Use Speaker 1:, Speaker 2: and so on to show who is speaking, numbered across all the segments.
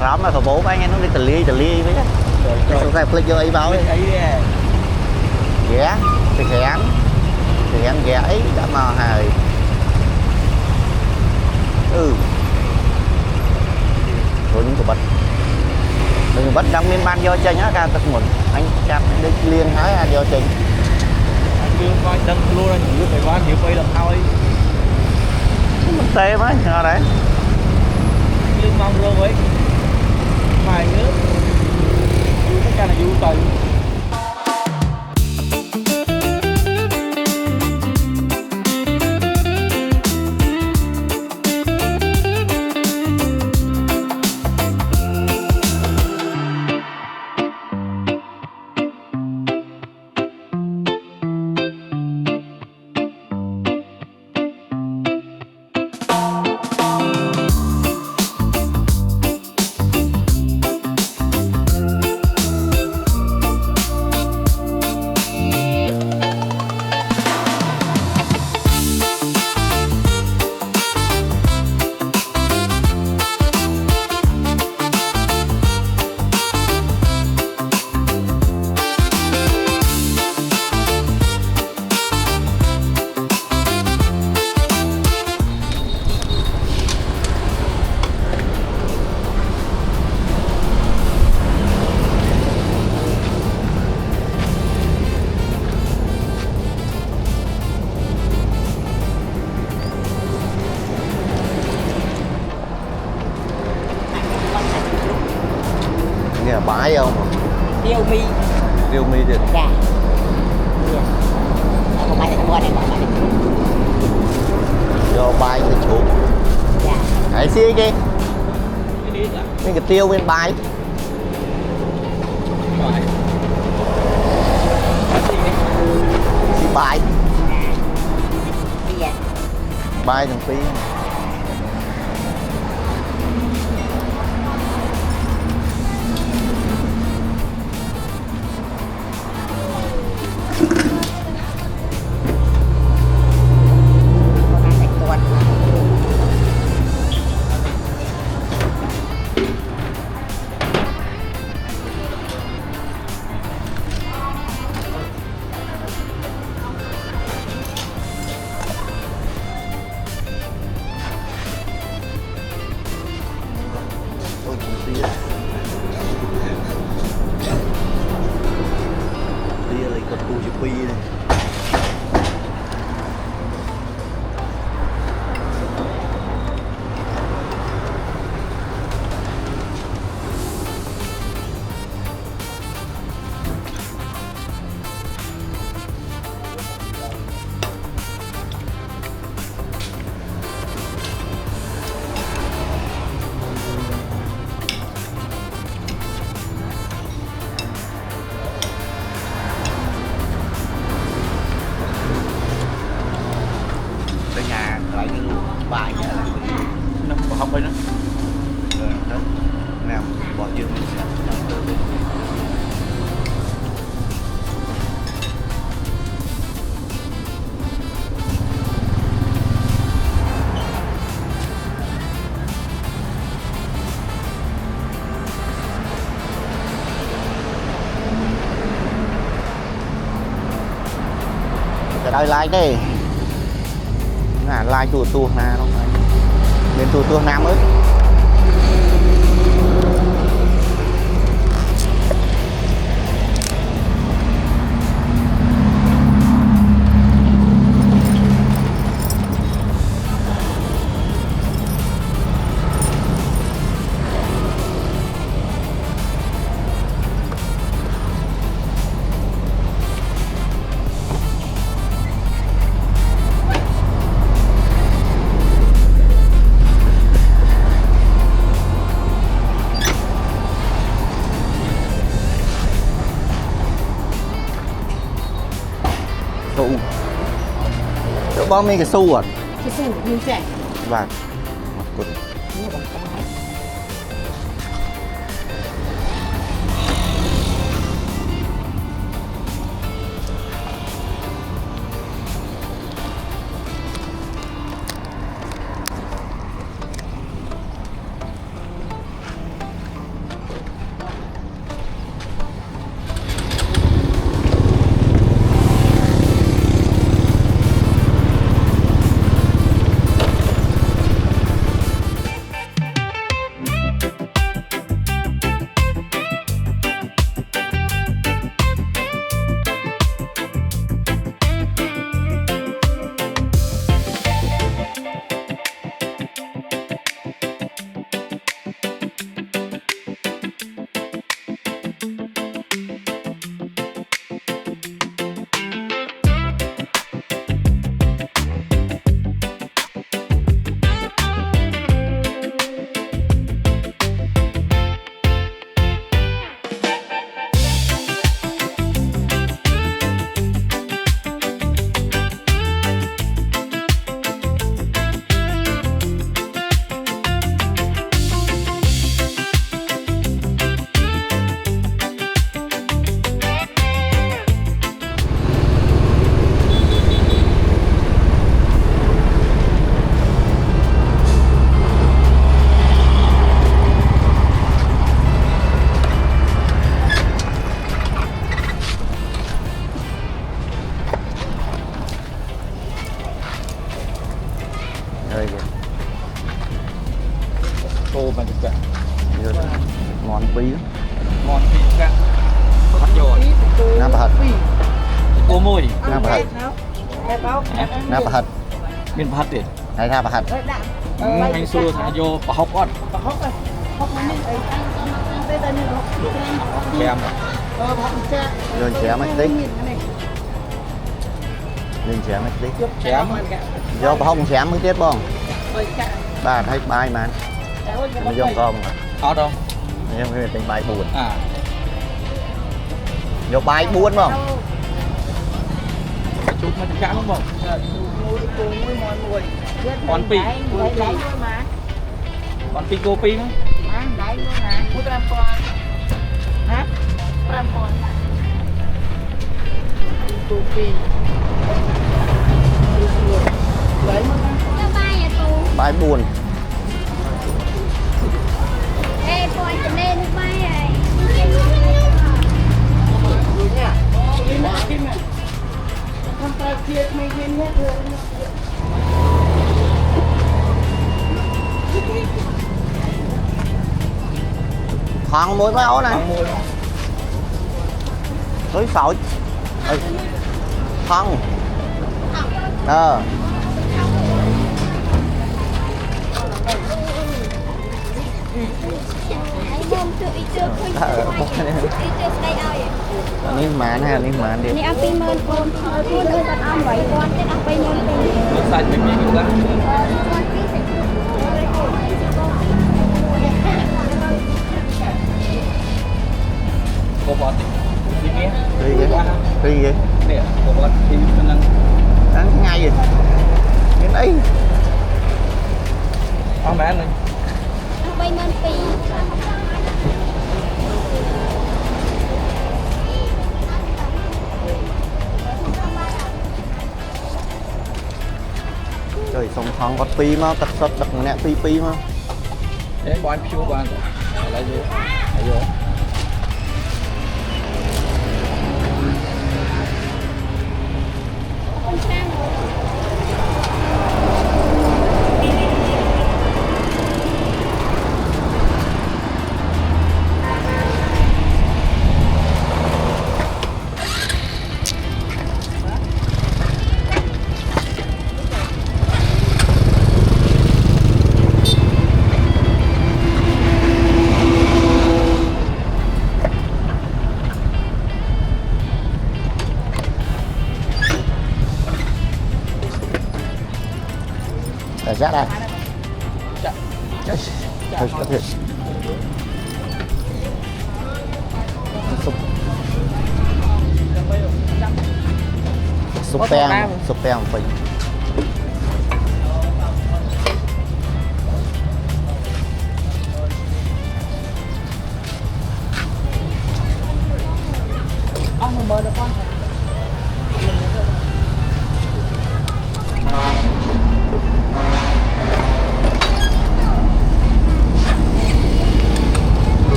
Speaker 1: rắm mà khẩu bố anh nó đi tờ ly với xong rồi click vô ấy báo ấy ghé thì hẹn ghé ấy đã mà hài rồi những cái bật đừng bắt đang miên ban do chơi nhá ca tập một anh chạm đến liên hái anh do chơi
Speaker 2: anh chưa coi đăng luôn anh nhiều phải quan nhiều quay làm thôi
Speaker 1: tê mấy nào đấy
Speaker 2: lương mong luôn ấy mài nước tất cả là du tây
Speaker 1: nghe bãi không tiêu mi được
Speaker 3: dạ không phải là mua này không phải
Speaker 1: do bay thì chủ
Speaker 3: dạ
Speaker 1: hãy xí cái mấy cái tiêu bên bay xí bay
Speaker 3: bây giờ
Speaker 1: bay thằng phí tia lại có tu chụp pi này nhà lại cái luôn bài nhá nó không phải nó rồi đó nào bỏ dương mình sẽ cái đây like đi là like tua na không phải bên tua nam ấy bom mấy cái xu à
Speaker 3: cái xu như vậy
Speaker 1: vâng mặt quần
Speaker 3: như vậy không phải
Speaker 2: มอนปีกะพัดโยน
Speaker 1: น้ำประหัด
Speaker 2: โกมุย
Speaker 1: น้ำประหัดน้ำประหัด
Speaker 2: มินพัดดิ
Speaker 1: ไหนท่าประหัด
Speaker 2: ให้สู้ทายโยปะฮอกก่อนแกม
Speaker 1: เดินแฉไม่ติ๊กเดินแฉไม่ติ๊ก
Speaker 2: แชม
Speaker 1: โยบห้องแฉmới chết bông ba thấy bay mà nó vô con
Speaker 2: เอาดอง
Speaker 1: nhưng mà tình bay buồn
Speaker 2: อ่า
Speaker 1: vô bay buồn không
Speaker 2: ชุบมันกลางบอกมอนปีมอนปีโกปีมั้ง
Speaker 3: Putra Pon. Hả? Putra Pon. Tupi. Lấy mà.
Speaker 4: Cho bay à tù.
Speaker 1: bay buồn
Speaker 4: Ê, coi cho nên nước bay này.
Speaker 3: Đúng nhỉ? Đi nào kim này. Con ta chia mình quên hết rồi.
Speaker 1: thằng mũi mấy ổ này tới sỏi thằng
Speaker 4: Hãy bom tự ý chưa khuyên. Ý chưa đây ai.
Speaker 1: นี่มาแน่นี่มาดิ
Speaker 4: Này ăn pin mơn con. Con ơi con ăn vậy con. Thế ăn bay nhân tình.
Speaker 2: รถไฟไม่มีอยู่แล้ว
Speaker 4: Con pin sẽ.
Speaker 2: โกบอลทีนี้
Speaker 1: đi vậy đi vậy
Speaker 2: เนี่ยโกบอลทีกำลัง
Speaker 1: đánh ngay vậy cái đấy
Speaker 2: เอาแม่เลย
Speaker 4: Ăn bay mơn pì.
Speaker 1: trời sông thằng có pi mà tật sật đặt nè pi pi mà
Speaker 2: เอ๊ะบอลพิวบอลอะไรเยอะอะไรเยอะ
Speaker 4: Con sang rồi.
Speaker 1: để rác đây
Speaker 2: Dạ.
Speaker 1: thôi có thể sụp tem phải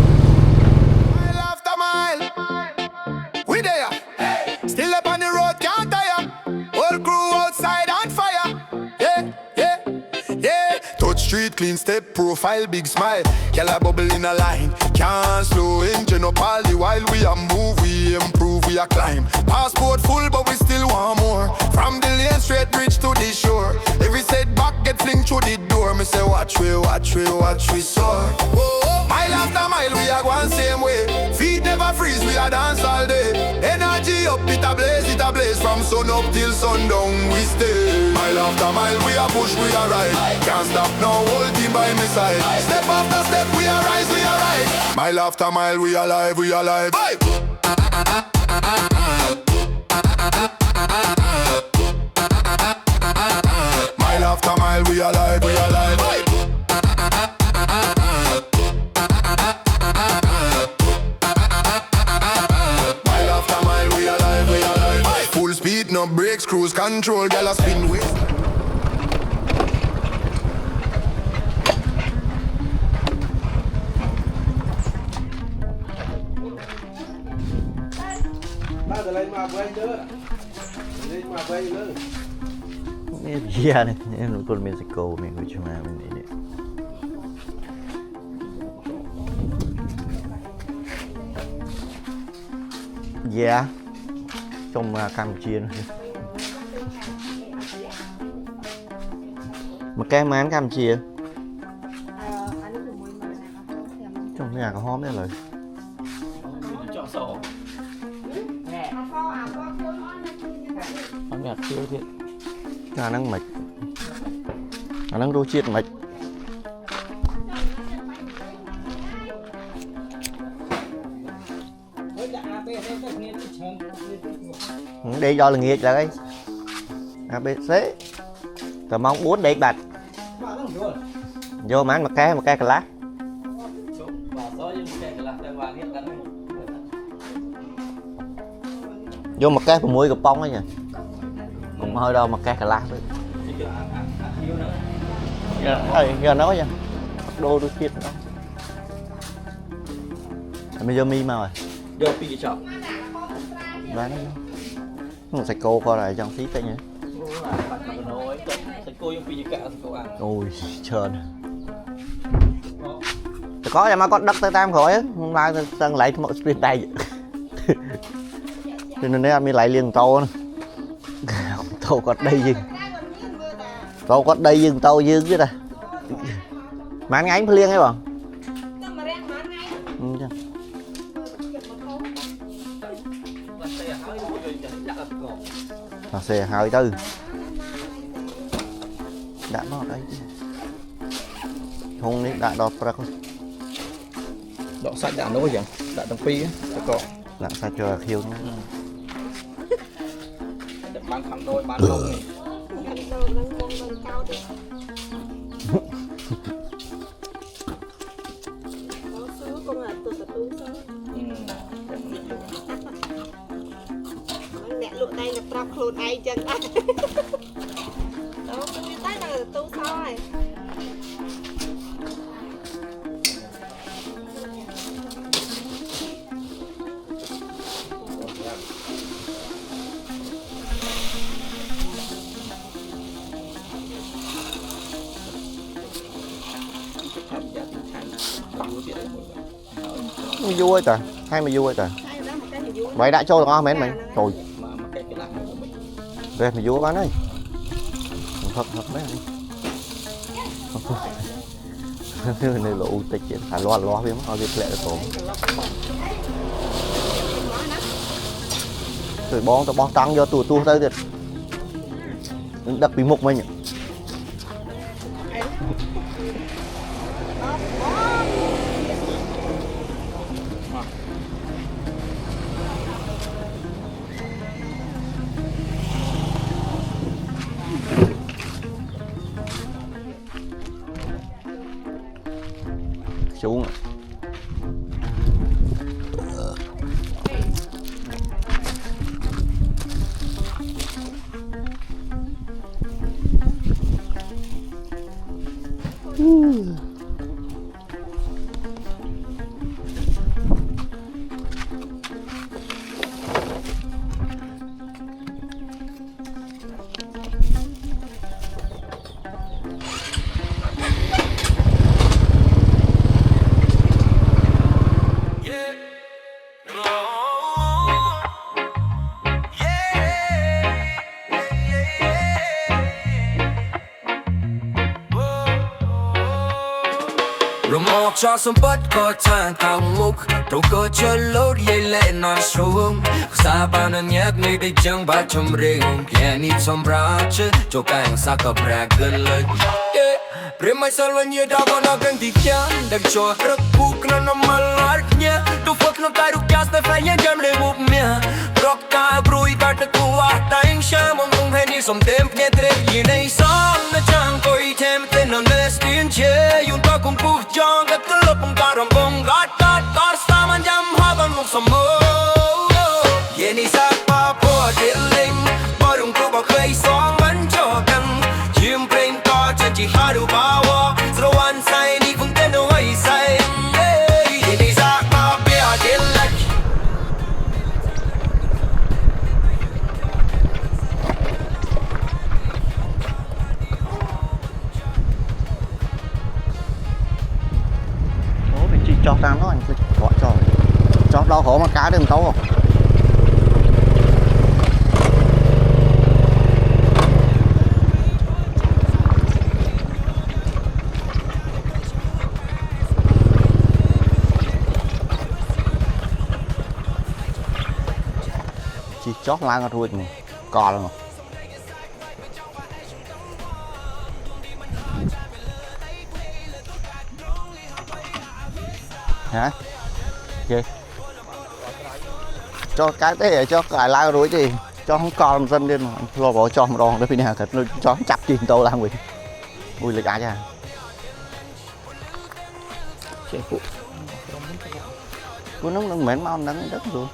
Speaker 5: Mile after mile, we there. Still up on the road, can't tire. Whole crew outside on fire. Yeah, yeah, yeah. Touch street, clean step, profile, big smile. Girl a bubble in a line. Can't slow engine up all the while we a move, we improve, we a climb. Passport full, but we still want more. From the lane straight bridge to the shore. Every setback get fling through the door. Me say watch we soar. Mile after mile, we are going same way. Feet never freeze, we are dance all day. Energy up, it a blaze from sun up till sundown. We stay. Mile after mile, we are push, we are ride. Can't stop now, whole team by my side. Step after step, we are rise, we are ride. Mile after mile, we alive, we alive. Hey! Mile after mile, we alive, we alive. Hey! Mile after mile, we alive, we alive. Hey! Full speed, no brakes, cruise control, gyal a spin with.
Speaker 1: Iya nih, ini nonton Mexico nih, gue cuma ini. Yeah. Trong Campuchia mà cái mán Campuchia trong nhà có hóm đấy rồi
Speaker 2: chọn sổ nhạt chưa thiệt
Speaker 1: khả năng mạch khả năng đô chiết mạch đây do là nghiệt là cái ABC tờ mong 4 để bạch vô mán một cái cà lá vô một cái mũi cặp bông ấy nhỉ cũng hơi đâu một cái cà lá thôi giờ nói nha đô đôi chiết đó bây giờ mi mà rồi
Speaker 2: vô pi chọn
Speaker 1: bán nó sạch cô coi lại trong tí tay nhé ôi trơn có mà con đất tới tam khỏi á hôm nay tân lại một spin tay cho nên anh mới lại liền tàu nữa tàu có đây gì tàu có đây dừng tàu dừng chứ ta mà anh phải liên ấy bọn xe hơi tư đã nó ở đây không đi đã đọt ra con
Speaker 2: đọ sạch đã nó có gì đã trong pi á có
Speaker 1: đã sao chờ khiêu nó
Speaker 2: bán thẳng đôi bán không này
Speaker 3: đây là prop khuôn ai chân đó cứ biết tới là tu thôi
Speaker 1: vui trời hay mà vui trời vậy đã cho được không mến mình rồi về mà vua bán ơi thật mấy anh này lộ tịch phải lo với nó việc lệ tổ rồi bón tăng vô tu tới được đặc bị mục mình xuống
Speaker 6: cho sớm bất có thang cao ngục đâu có chơi lối dây lệ nói xuống xa bao nhiêu nhát người đi chân ba chấm riêng kia ni chấm ra chứ cho cái xa cặp ra gần lời Prima mai salva nie da bona ganti kyan Dag cho rắc buk na malar nya Tu fak no taru kyas te fanya jam le bup mia Rock ta brui ta te kuwa ta ing sha mong mong he ni som temp nye tre yi nei som na chang koi tem te no nestin che yun ta kum puf jong gat lo pung ta rom bong gat tar sta man jam ha ban mong som mo Ye ni sa pa po de ling Barung ko ba khai song ban cho kan Chim plain to chen chi haru ba wa Sro one sai ni kung ten no ai sai Ye ni sa pa pe a de lak
Speaker 1: Ủa thì chị cho tao nó anh gọi cho đâu khổ mà cá đừng tấu không chót lang ở ruột này cò luôn hả gì cho cái thế cho cái lang ruột gì cho không còn dân lên mà lo bỏ cho một đòn đấy bây giờ thật cho chặt chìm tàu lang mình vui lịch ai cha cô nó mến mau nắng đất luôn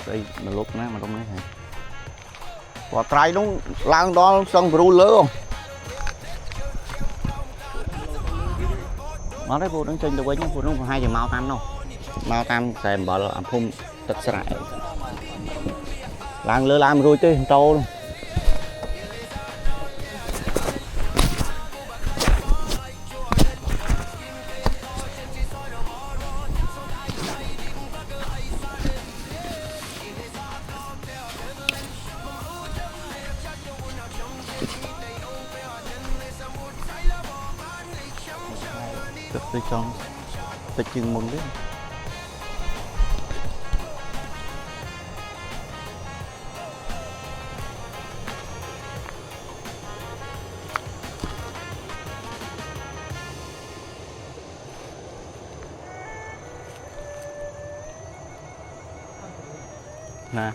Speaker 1: đây mà lúc nè mà trong này hả quả trái nó lang đó xong rồi lỡ không nó đấy vô đứng trên được với nhá vô nó hai giờ mau tan đâu mau tan xem bảo là ăn phun tật sải lang lỡ làm rồi chứ trâu luôn tôi cho tôi chừng mừng đấy nè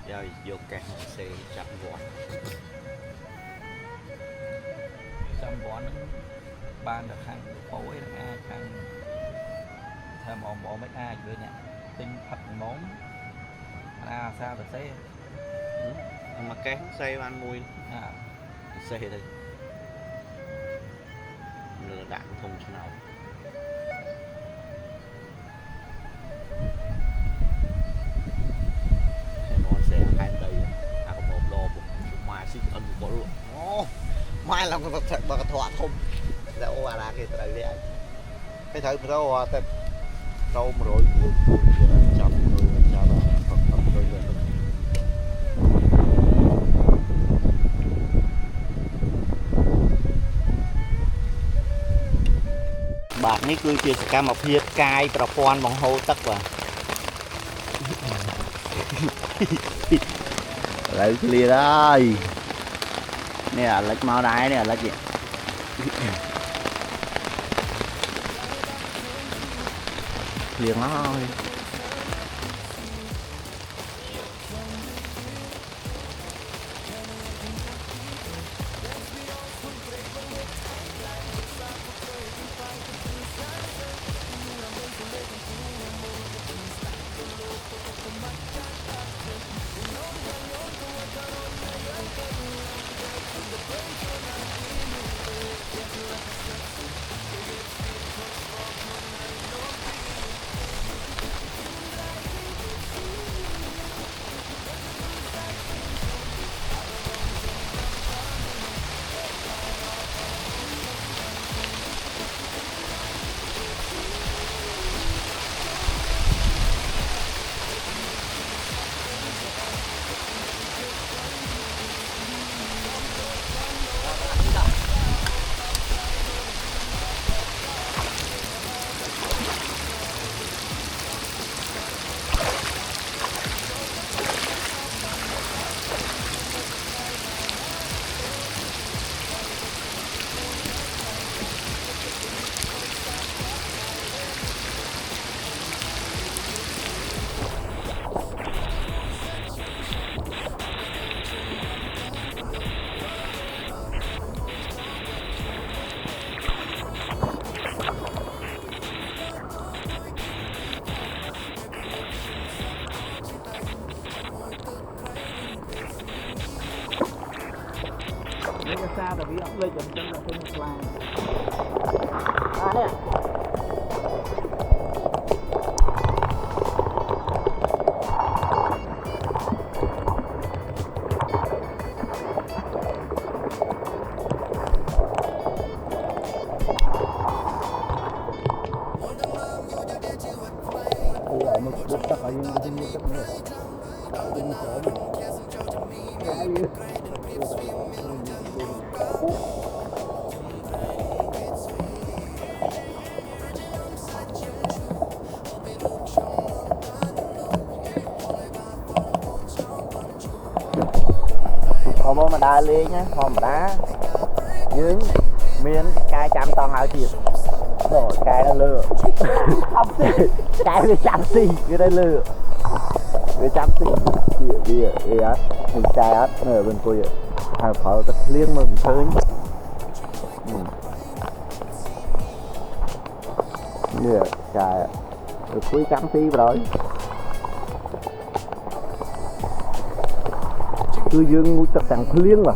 Speaker 1: giờ vô cái xe chậm vọt
Speaker 2: ban được hàng phối được ai hàng thêm ổn bộ mấy ai vậy nè tinh thật món sao được xe
Speaker 1: mà cái xe ăn mùi xe đây lừa đạn không cho nào nó sẽ hai đây có một lô mai xích ân có luôn mai là một thọa không là ô là cái tới đây cái thời pro tên trâu rồi chậm rồi bạn ấy cứ chia sẻ một hiệp cai và quan bằng hô tất vào lấy clear đây nè lấy máu đáy nè lấy gì liền nó thôi
Speaker 2: sao là bị ấp lên chân là cái một làng
Speaker 1: đây một bút tất cả những cái như thế này không mà đá lê nhá, không mà đá dưới miếng cài chạm toàn ở thiệt rồi cài nó lừa cài với chạm xì cái đây lừa với chạm xì gì á mình cài á ở bên tôi hàng phở tất liêng mà mình thấy như cài được cuối chạm xì rồi cứ dương ngũ tập tàng liêng mà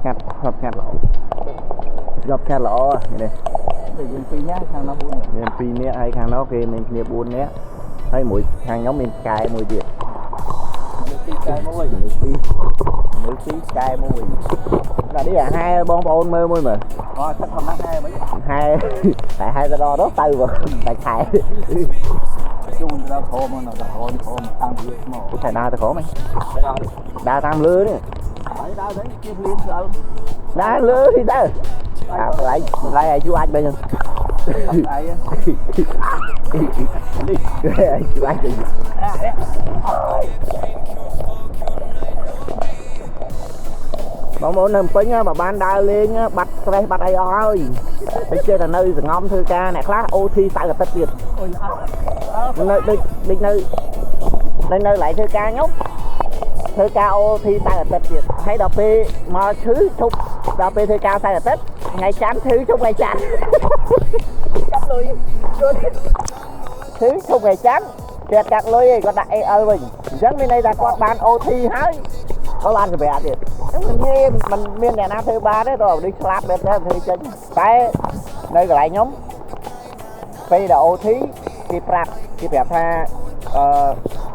Speaker 1: ngặt hợp ngặt lỗ dọc ngặt lỗ này
Speaker 2: để dùng pin nhá hàng nó buồn
Speaker 1: nên pin nhé hay hàng nó kia mình kia buồn nhé hay mỗi hàng nhóm mình cài mỗi việc
Speaker 2: cài mỗi
Speaker 1: cài mỗi là đi à hai bon bon mơ môi mà
Speaker 2: chắc còn hai mấy
Speaker 1: hai tại hai ta đo đốt tay vào tại khai
Speaker 2: chung ra thô mà nó thô mà tăng việc mà
Speaker 1: phải đa ta khổ mày đa tam lứa đấy
Speaker 2: đá đấy kia liên sợ
Speaker 1: đá lứa thì đá lại ai chú anh bây giờ
Speaker 2: ai
Speaker 1: chú anh gì បងប្អូននៅពេញមកបានដើរលេងបាត់ stress បាត់អីអស់ហើយតែចេះតែនៅសង្ងំធ្វើការអ្នកខ្លះ OT សៅរ៍អាទិត្យទៀតនៅដូចនៅឡៃធ្វើការខ្ញុំធ្វើការ OT សៅរ៍អាទិត្យទៀតហើយដល់ពេលមកឈឺឈប់ដល់ពេលធ្វើការសៅរ៍អាទិត្យថ្ងៃច័ន្ទឈឺឈប់ថ្ងៃច័ន្ទចាប់លុយឈឺឈប់ថ្ងៃច័ន្ទគាត់កាត់លុយឯងគាត់ដាក់ AL វិញអញ្ចឹងមានន័យថាគាត់បាន OT ហើយគាត់បានសម្រាប់ទៀតมันមានអ្នកណាធ្វើបានទេតើនេះឆ្លាតបែបនេះធ្វើចេញតែនៅកន្លែងខ្ញុំពេលដែល OT គេប្រាប់ថា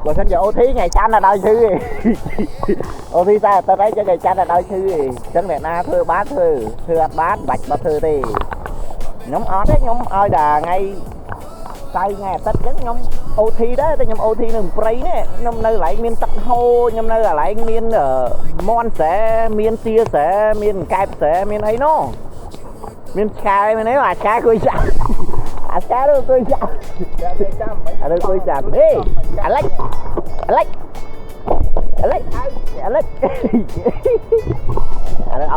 Speaker 1: បើសិនជា OT ថ្ងៃច័ន្ទដល់ឈឺឯង OT តែអត់ទៅថ្ងៃច័ន្ទដល់ឈឺឯងអញ្ចឹងអ្នកណាធ្វើបានធ្វើអត់បានបាច់មកធ្វើទេខ្ញុំអត់ទេខ្ញុំឲ្យតែថ្ងៃថ្ងៃអាទិត្យអញ្ចឹងខ្ញុំ OT ដែរតែខ្ញុំ OT នៅព្រៃនេះខ្ញុំនៅកន្លែងមានទឹកហូរខ្ញុំនៅកន្លែងមានមាន់ស្រែមានទាស្រែមានកែបស្រែមានអីនោះមានឆ្កែមែនទេអាឆ្កែគួយចាប់អាឆ្កែនោះគួយចាប់អានោះគួយចាប់ហេអាលិចអានោះឲ្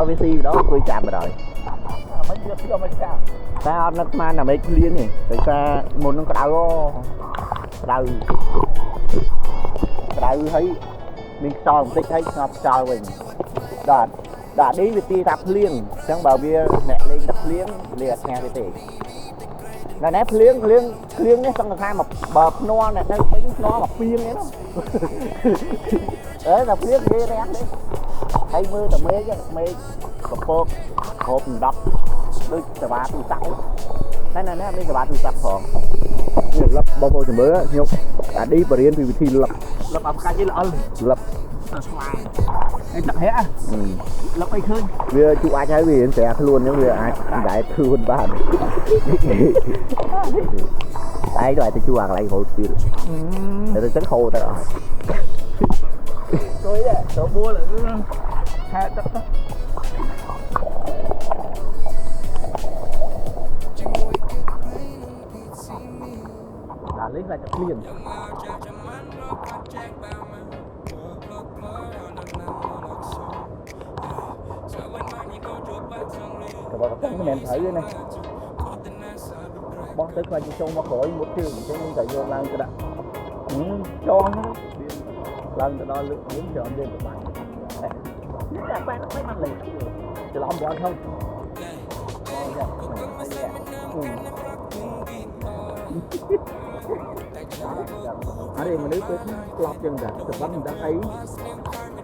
Speaker 1: យវាស៊ីម្ដងគួយចាប់ម្ដងមិនយកពីមកចាប់តែអត់នឹកស្មានតែមិនឃ្លានទេដោយសារមុននឹងក្តៅហើយមានខ្យល់បន្តិចហើយស្ងប់ខ្យល់វិញដល់នេះវាទីថាភ្លៀងអញ្ចឹងបើវាអ្នកលេងតែភ្លៀងលេងអត់ឆ្ងាយទេណែភ្លៀងនេះសង្ឃថាមកបើភ្នាល់អ្នកនៅពេញភ្នាល់មកពីងឯនោះតែភ្លៀងនិយាយរះនេះហើយមើលតែមេឃកពកគ្រប់ដប់ដូចសេវាទូរស័ព្ទតែណែមានសេវាទូរស័ព្ទផងនេះលឹបបងប្អូនចាំមើលខ្ញុំអាឌីបរៀនពីវិធីលឹបអត់កាច់ទេល្អលឹបស្វាយអីតាក់ហែលឹបអីឃើញវាជួអាចហើយវារៀនស្រាខ្លួនហ្នឹងវាអាចដែរខ្លួនបានតែក៏អាចទៅជួអាកន្លែងហូតស្ពីលតែទៅចឹងហូតទៅអស់ទៅទៅបួលហែទឹកទៅលេងlại chặt liền các bạn có cái nền thấy đây này bó tới khoai trong bó khỏi một tiêu cho nên phải vô làm cho đã cho nó lần từ đó lượng miếng chọn lên của bạn các bạn mấy mặt liền chỉ làm bó không ở đây mà nếu tôi lọt chân ra từ bắn đã thấy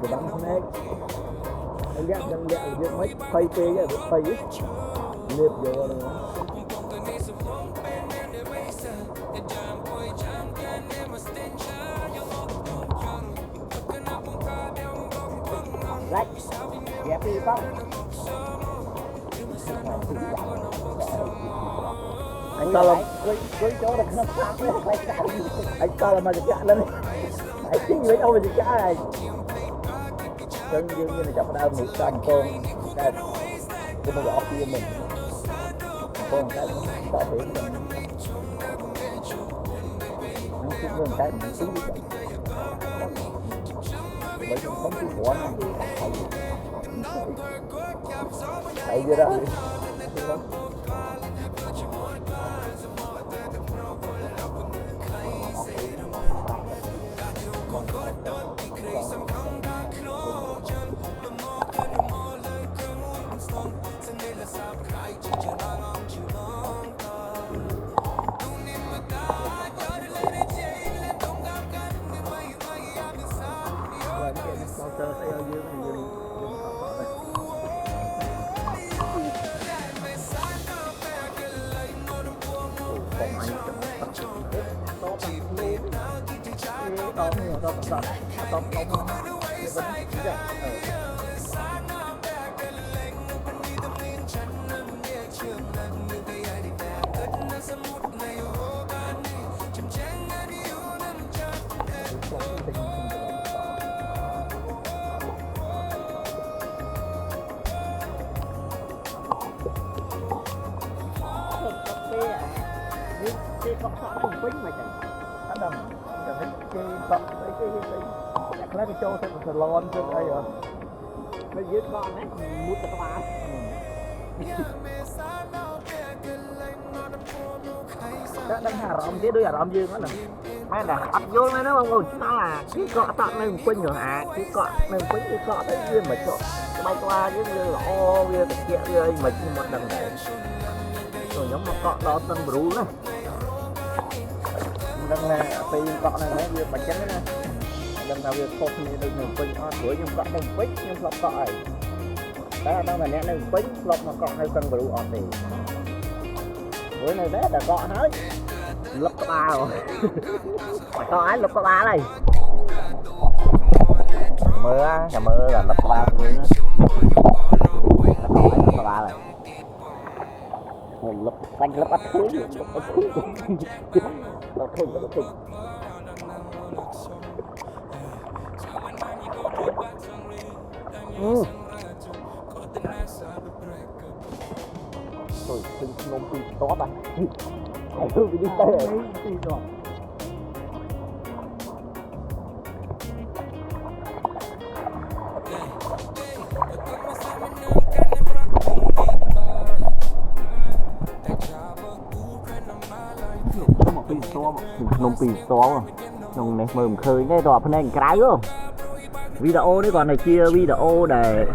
Speaker 1: từ bắn không hết anh ghét chân ghét được mấy phây tê cái được phây ít liệp vô rồi lại ghép đi không anh ta làm cái chỗ này nó khác anh ta làm mà cái lên anh chính với đâu mà cái này chân như này chọc đau một trăm con cái nó gõ kia mình con cái có thể mình nó cũng luôn cái mình xuống đi bởi vì không có quả thầy gì đó con sọ không quýnh mà chạy nó đầm chẳng thấy cái sọ cái chắc là cái trâu thêm một salon trên đây rồi Nó dứt con đấy, mút cho các bạn. Đó, đang hà rộng chứ đứa hà rộng dương đó nè. Mấy là ập vô mấy nó không ơi, nó là cái cọ tọt lên quên rồi hả? Cái cọ lên quên cái cọ tới viên mà chỗ bay qua với như là ô kia từ kia ơi mà một đằng này. Rồi giống một cọ đó tân bru đó. Đang là phi cọ này nó viên mà chén đó. Đang là việc khô như được mình quên o tuổi nhưng cọ đang quên nhưng lọc cọ này. Đó là đang là nè đang quên lọc mà cọ hay tân bru o thì. Bữa này bé là cọ nói. Lấp có ba rồi. Có ai lấp có ba đây. Mưa á, nhà mưa là lấp có ba luôn á. Có ai lấp có ba này. Lấp xanh lấp ắt thứ. Lấp ắt thứ. Lấp thình lấp thình. Rồi, xin nông tì tốt à. Hãy cứ đi tới rồi. Nông pì xóa nông này mừng khơi ngay rồi phần này cái không video đấy còn này chia video để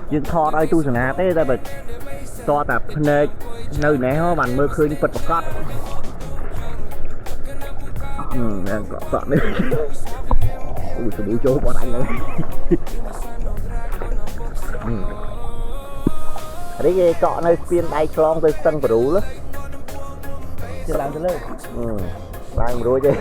Speaker 1: dương thọ đây tu sừng hà thế ra bật to tập nơi nơi này ho bạn mơ khơi bật bật cọt cọt đấy ui tôi bụi chỗ bọn anh này đấy cái cọ nơi phiên đai clong tới sân bự đó chưa làm cho lên làm rồi chứ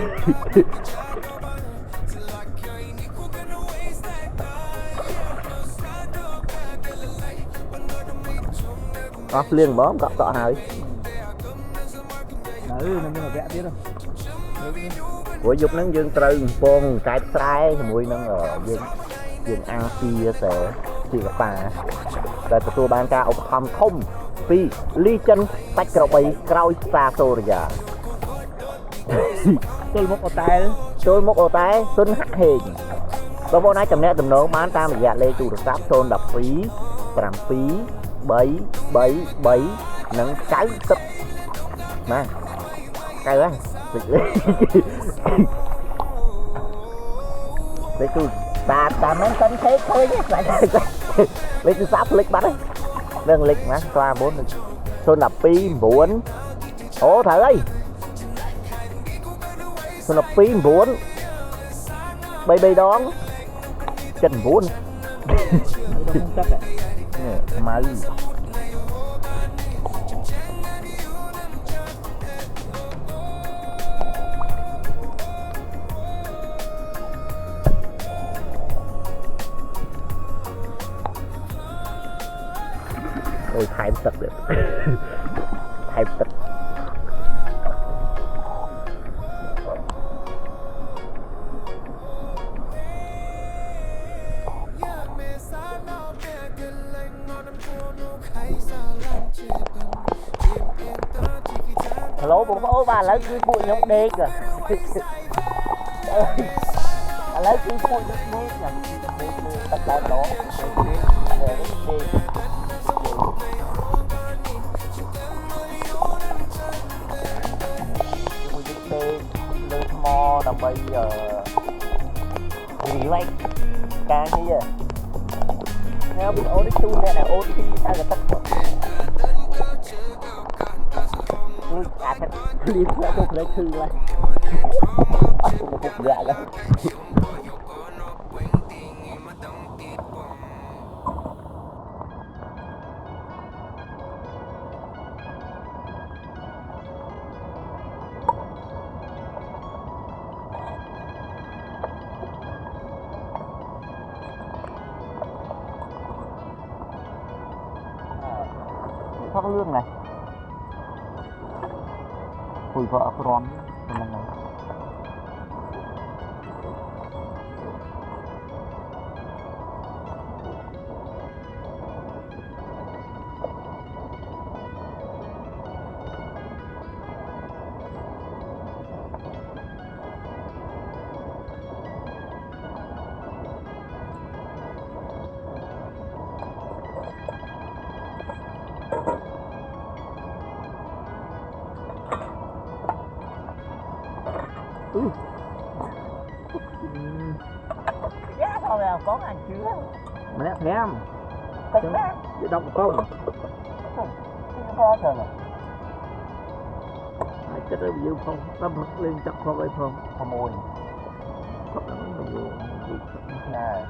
Speaker 1: có liên bóm cọ cọ nào nó mới vẽ tiếp đâu của dục nắng dương trừ phong cái trái mùi nắng ở dương ăn chia sẻ chỉ có bà tại tôi ban ca ông thầm không vì ly chân tách cầu bay cao xa xôi rồi tôi mốc ô tay xuân hắc hình có bộ này chầm nè tầm nấu bán ta mình dạ lê chủ được sáp xôn đập phí làm phí bấy nắng cháy tập mà cay quá lấy tôi ta mấy tấn thế thôi lấy tôi sáp lịch bắt đấy đơn lịch mà qua 4 xôn đập phí 4 ố thở ơi xôn đập phí 4 bay đón chân 4 mà ôi thay tật được thay tật hello bố bố bà lấy cái bụi nhông đê kìa bà lấy cái bụi nhông đê kìa tất cả đó lên mò đầm bây giờ relax càng như vậy theo bị ô đi tu này là ô đi sao là tất thật đi theo tôi lấy thư lại một cục gà đó thoát lương này hồi vợ con này Giá thôi à, con ăn chưa? Mà nè thèm. Tính đó. Để đọc con. Không có trời mà. Chắc là bây giờ không, tâm hực lên chắc khó vậy không? Không ôi. Thật là nó nhiều. Nè.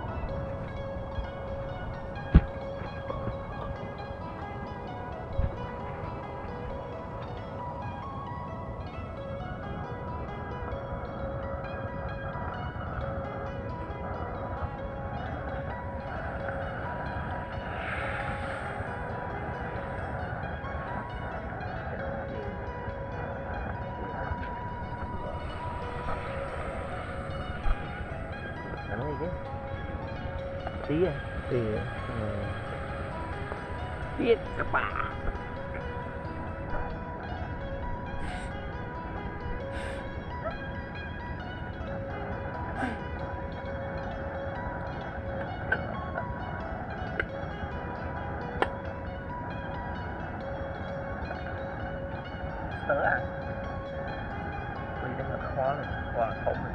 Speaker 1: Nói gì chứ? Tí à? Tí các bạn. Tớ à? Vì đây là khó rồi, quá khổ rồi.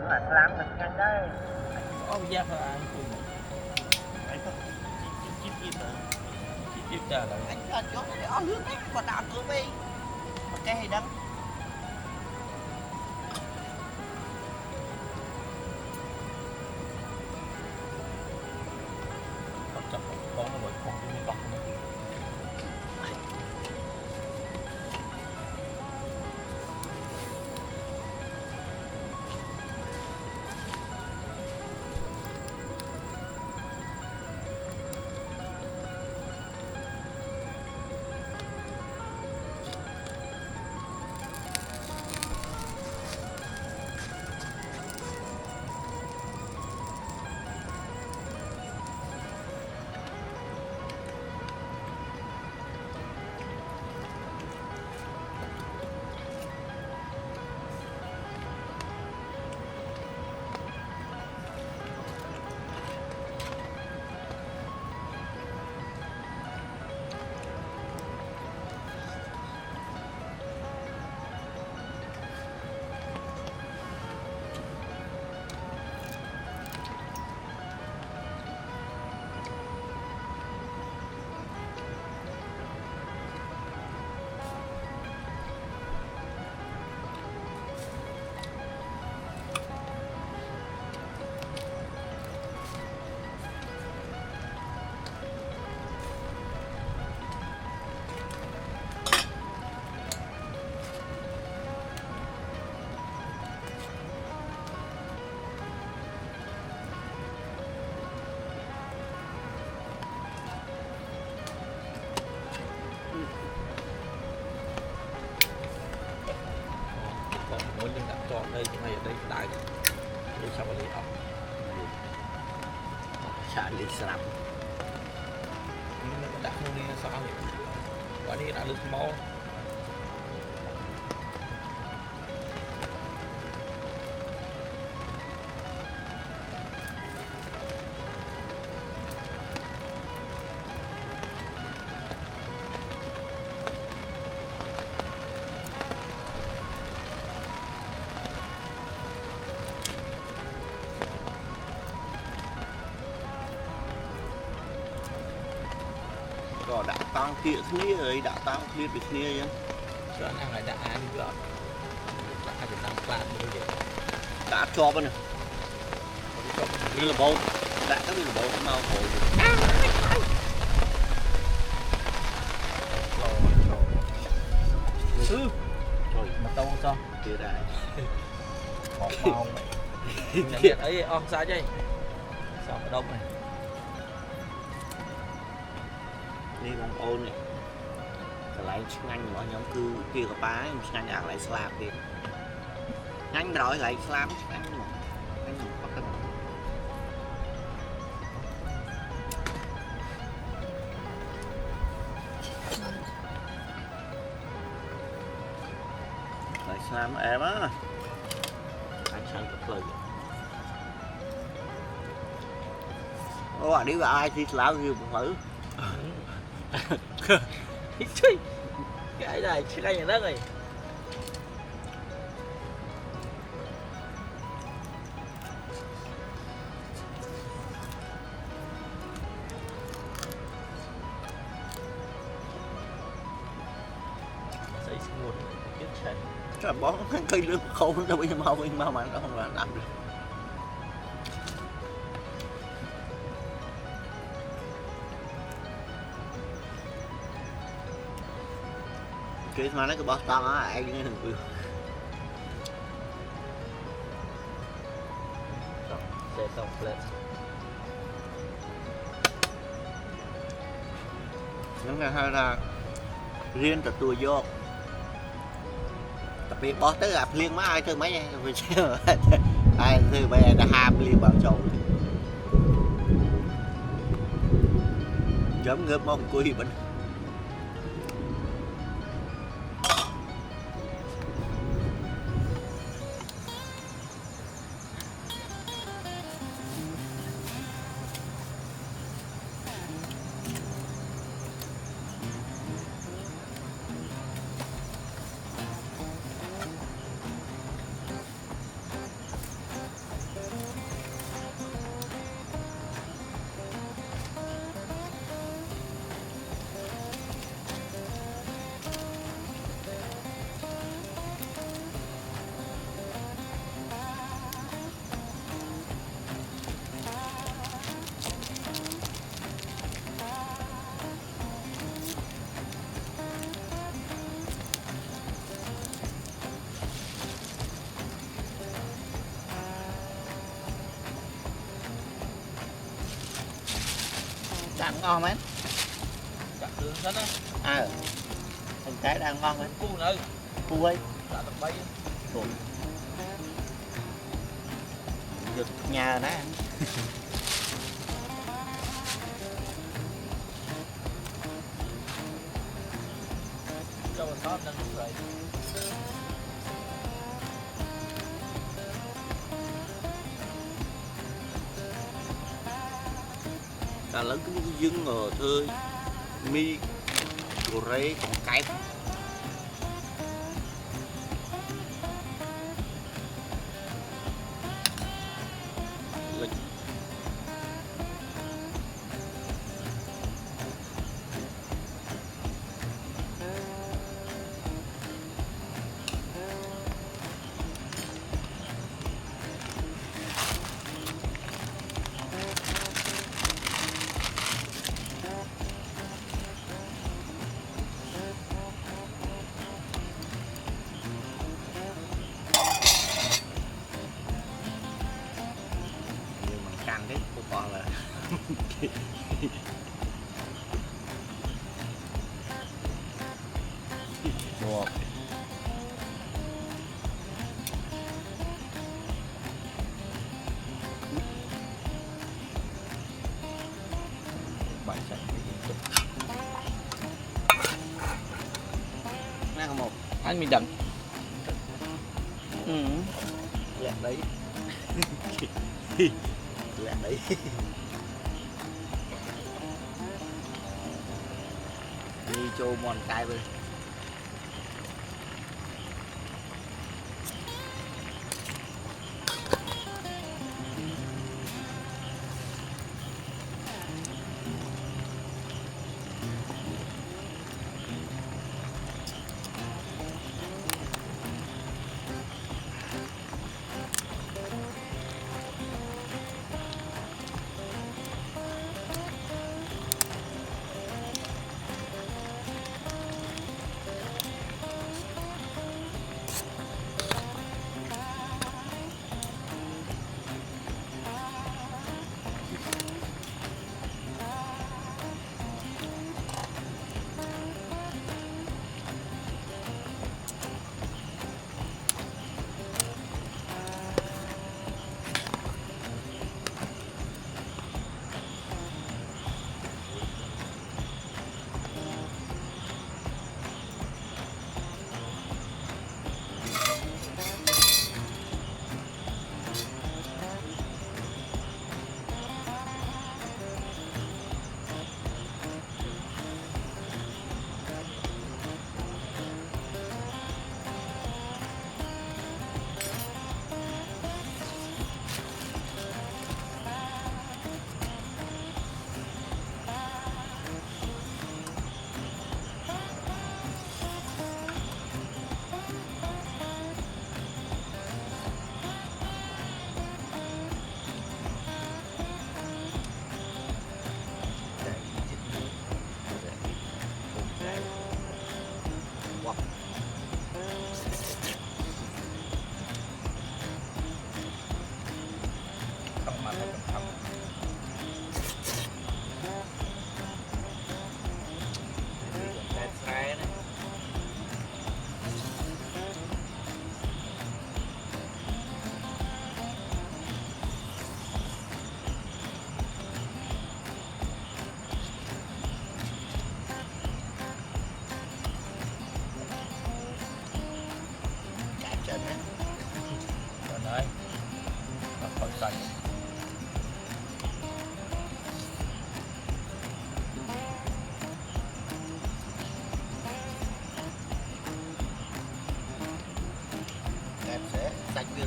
Speaker 1: Mà làm mình nhanh đây.
Speaker 2: Ô giá thôi anh cùng anh có chip trả lại
Speaker 3: Anh cho chỗ này ở hướng đấy còn đạp tôi đi. Ok thì đăng.
Speaker 2: con chặt con nó bởi con cái bọc nó mỗi lần đặt chọn đây thì ngay ở đây đại đi xong rồi đi học
Speaker 1: Xả đi sạp.
Speaker 2: nhưng mà đặt không đi sao vậy quả đi đã được mò
Speaker 1: Rồi đã tăng kia kia rồi, đã tăng kia bị kia chứ.
Speaker 2: cho anh lại đã ăn được đã được tăng plan như vậy
Speaker 1: Đã cho bên này. Đi là bộ. Đã cái đi là bộ mau khổ. Trời
Speaker 2: mà tao sao
Speaker 1: kia đại.
Speaker 2: bỏ mau nhận biết ấy on sao chứ sao mà đông này
Speaker 1: Đi bóng ôn này. Lại nhanh mọi nhóm cư kia có bá nhanh ạc lại slap đi. Nhanh rồi lại slap nhanh mà. Nhanh mà bắt đầu. Lại slap nó em á. Anh sang thật lời. Ô, đi vào ai thì slap thì thử.
Speaker 2: Chơi cái này cái nhà đất rồi xây nguồn tiếp chân
Speaker 1: Trời bó cây lương khô đâu bây giờ mau mà nó không là làm được. Cái mà nó cái bó to á ai nghe thằng Quyên.
Speaker 2: sẽ xong lên
Speaker 1: Những cái hơi là riêng từ tôi vô tập biệt bó tới gặp liên má ai từ mấy ai từ bây giờ đã ham liên vào chầu giống ngớp mong quy bệnh đang ngon mấy
Speaker 2: chặt đường hết á
Speaker 1: thằng cái đang ngon mấy
Speaker 2: cu nữa
Speaker 1: cu ấy
Speaker 2: là tầm bay
Speaker 1: giật nhà nè
Speaker 2: cho vào sót đang rồi
Speaker 1: cả lớn cái dưng ở thôi mi của rễ còn cái lịch căng đấy của con là một
Speaker 2: bài sạch
Speaker 1: nó một
Speaker 2: anh mình đậm
Speaker 1: lẹn đấy lẹn đấy đi châu mòn cay với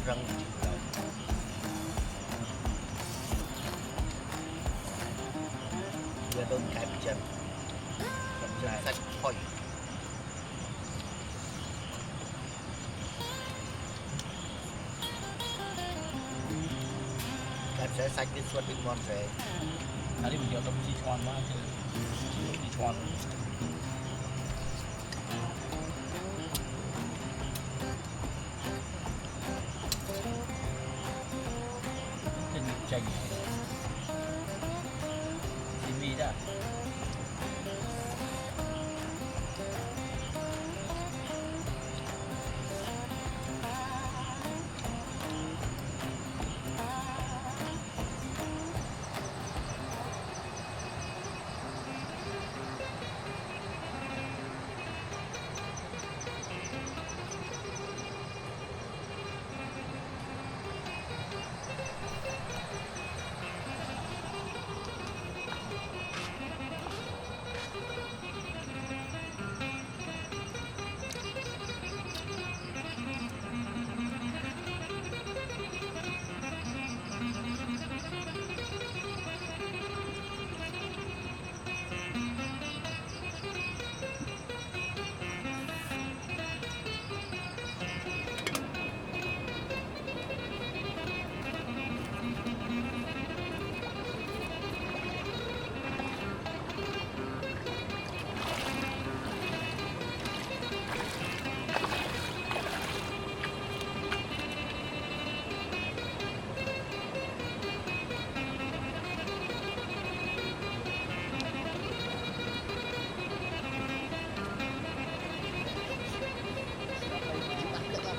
Speaker 1: răng giờ đôn cái chân sạch khỏi cái sẽ sạch cái suốt bên ngon rẻ
Speaker 2: Tadi mình tâm chi choan quá chứ chi choan trên chanh xin mi đã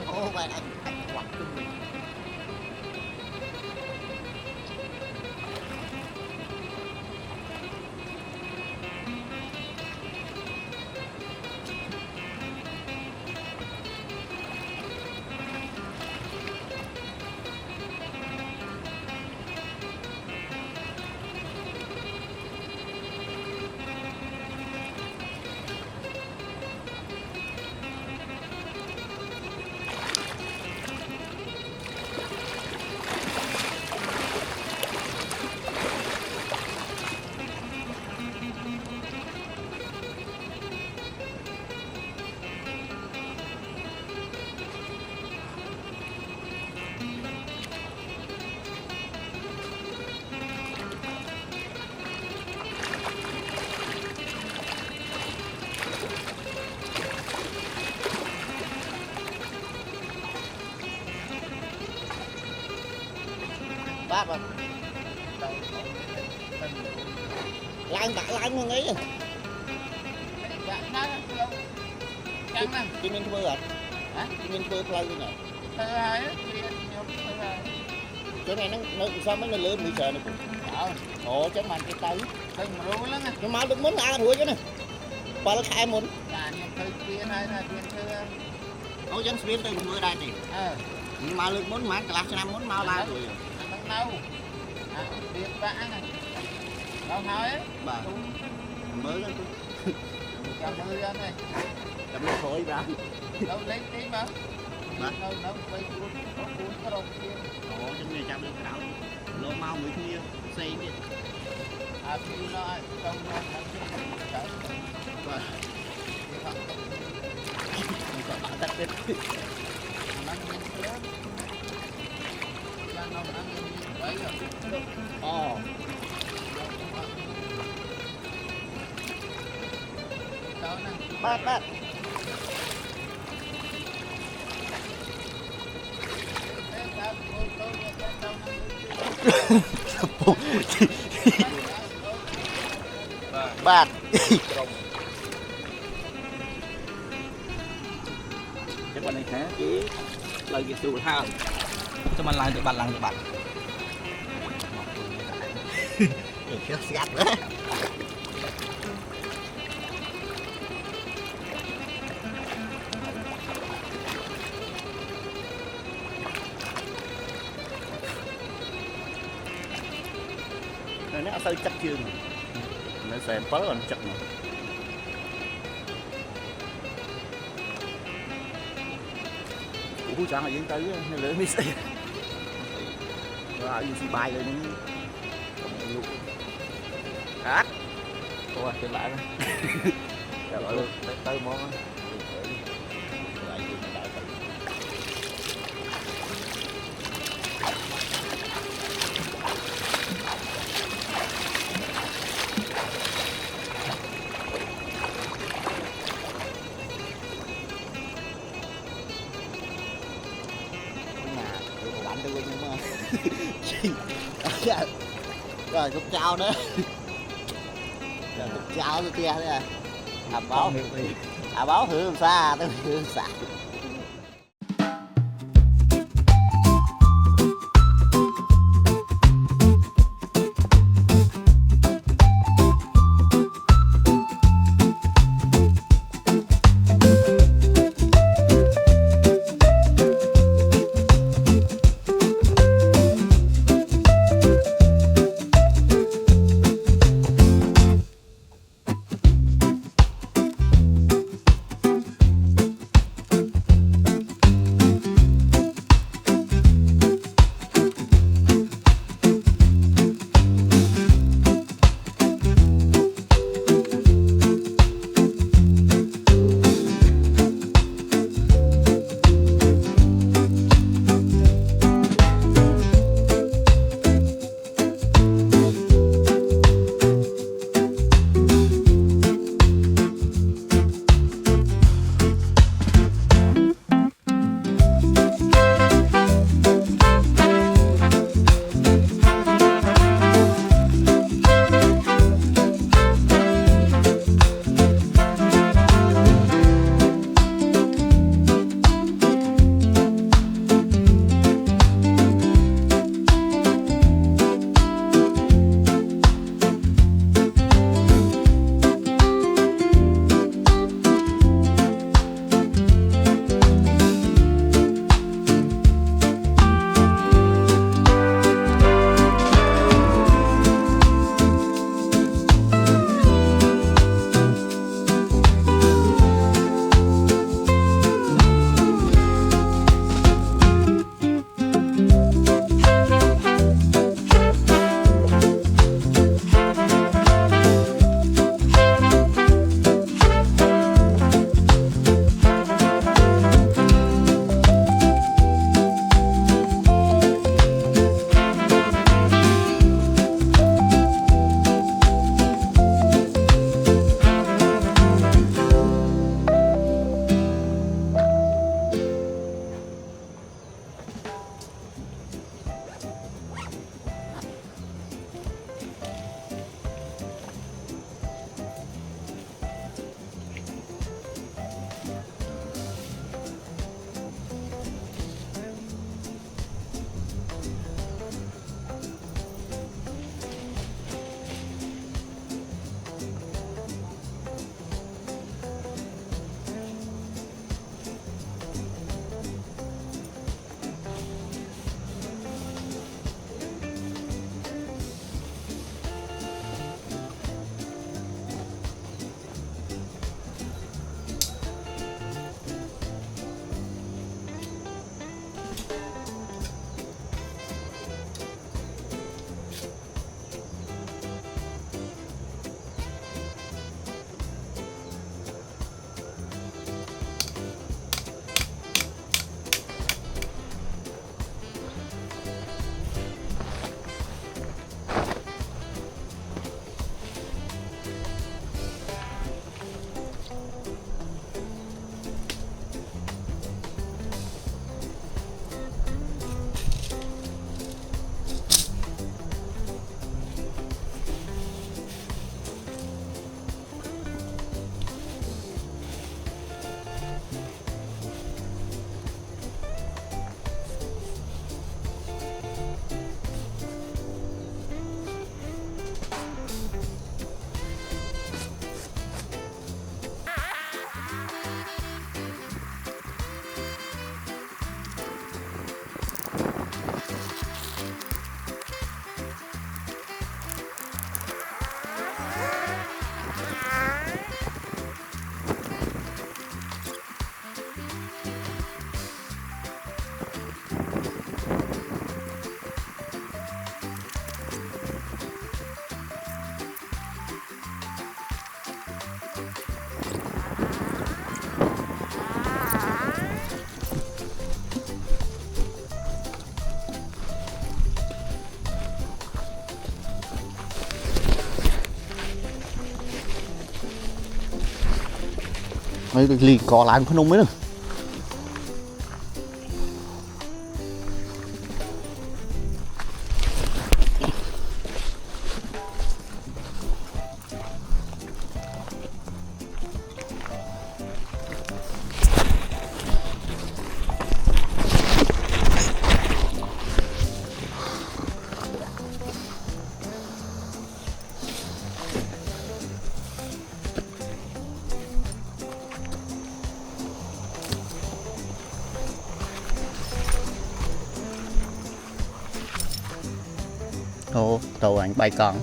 Speaker 1: ô vậy anh quạt chung mình bác rồi lại một nghĩ chị Minh Phương rồi chị Minh Phương lâu như này chỗ này nó sao mấy người lớn bị sợ này ồ chứ mà cái tay nó máu được muốn ăn đuổi chứ này bà nó khai muốn ồ dân xuyên từ mưa đây thì mà lực muốn mà cả năm muốn mau la rồi
Speaker 3: đâu điện vã này đâu hỏi
Speaker 1: bà mới lên
Speaker 3: cầm mưa lên này
Speaker 1: cầm lên khối ra
Speaker 3: đâu lấy tí mà đâu quay cuốn có đâu kia
Speaker 1: ồ trong này chạm lên cái đảo lô mau mới kia xây đi
Speaker 3: khi nó trong nó
Speaker 1: và còn tắt hết ồ bác bác
Speaker 2: chắc bạn này hả
Speaker 1: chỉ lời việc dù ha
Speaker 2: cho mình làm tự bạn
Speaker 1: chưa gạt nữa nó sao chắc chưa nó xem phớ còn chắc mà cú chọn là dính tới hay lưỡi mít rồi gì bài rồi những á
Speaker 2: ủa trên lại
Speaker 1: rồi
Speaker 2: luôn tới món
Speaker 1: bạn tôi nhưng mà rồi cục chao nữa rồi cục chao tôi tia đấy à báo hưởng xa tôi hưởng xa mấy lì cò lại không mấy nữa ô tàu anh bay con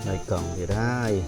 Speaker 1: bay con thì đây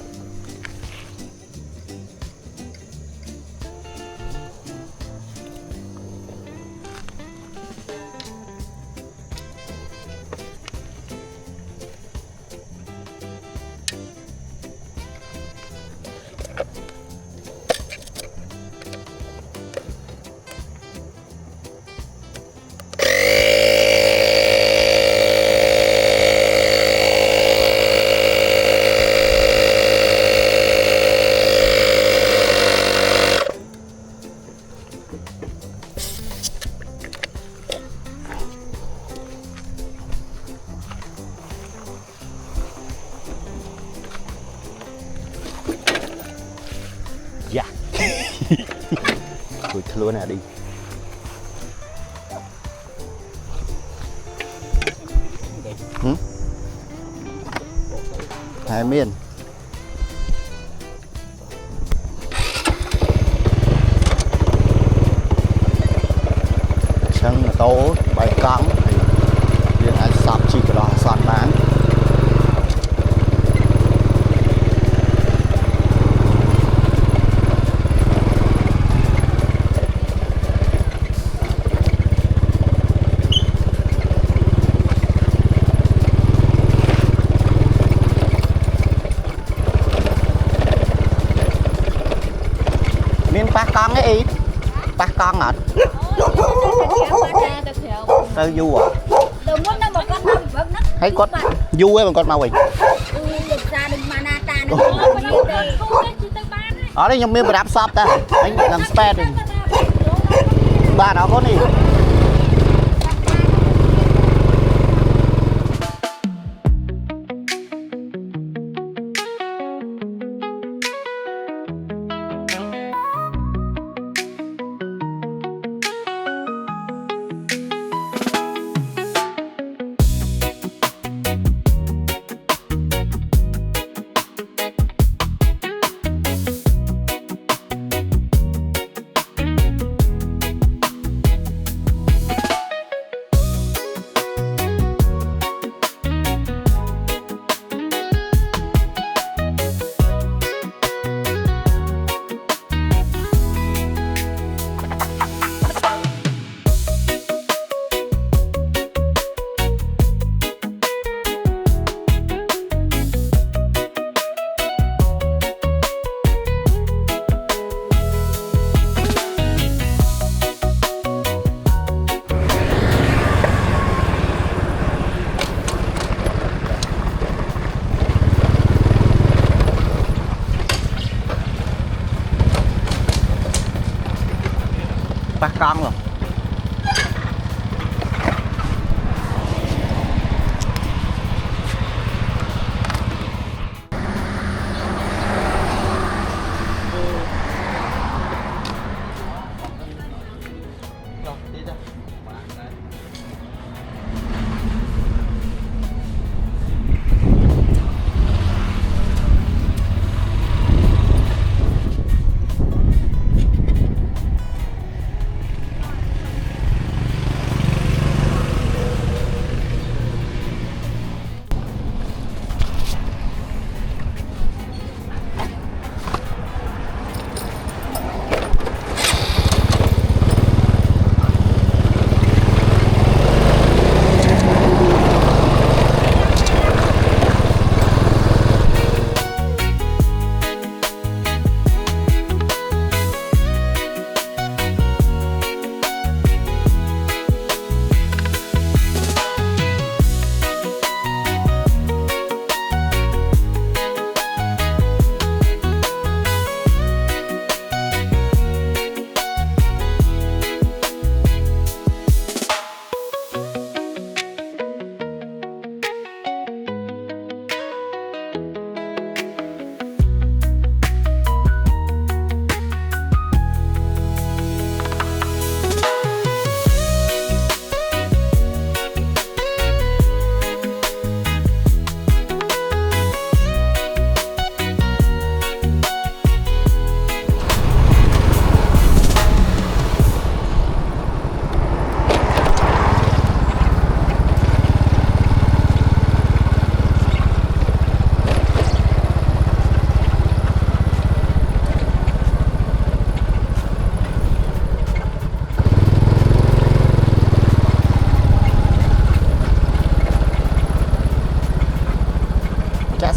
Speaker 1: dạ tôi luôn nè đi hai miền chân là tố bài cắm thì điện anh sắp chỉ cái đó soạn bán bác con ấy ý bác con hả tao du à thấy con du ấy mà con mau mình ở đây nhung miếng mà đạp shop ta anh làm spare đi ba đó có đi bác con rồi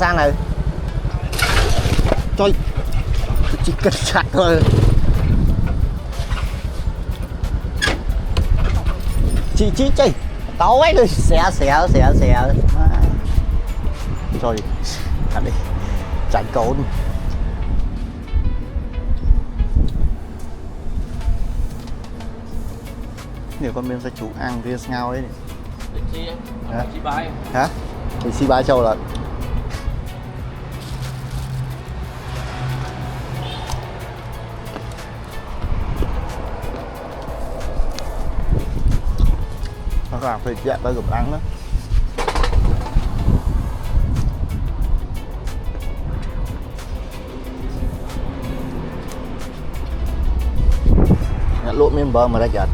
Speaker 1: sang này trời chỉ cần chặt thôi chị tao ấy rồi xẻ trời đi chạy cồn nhiều con miếng sẽ chủ ăn riêng ngao ấy hả thì xi ba châu là nó làm phải dạ tới gồm ăn đó lụa miếng bơ mà ra chợ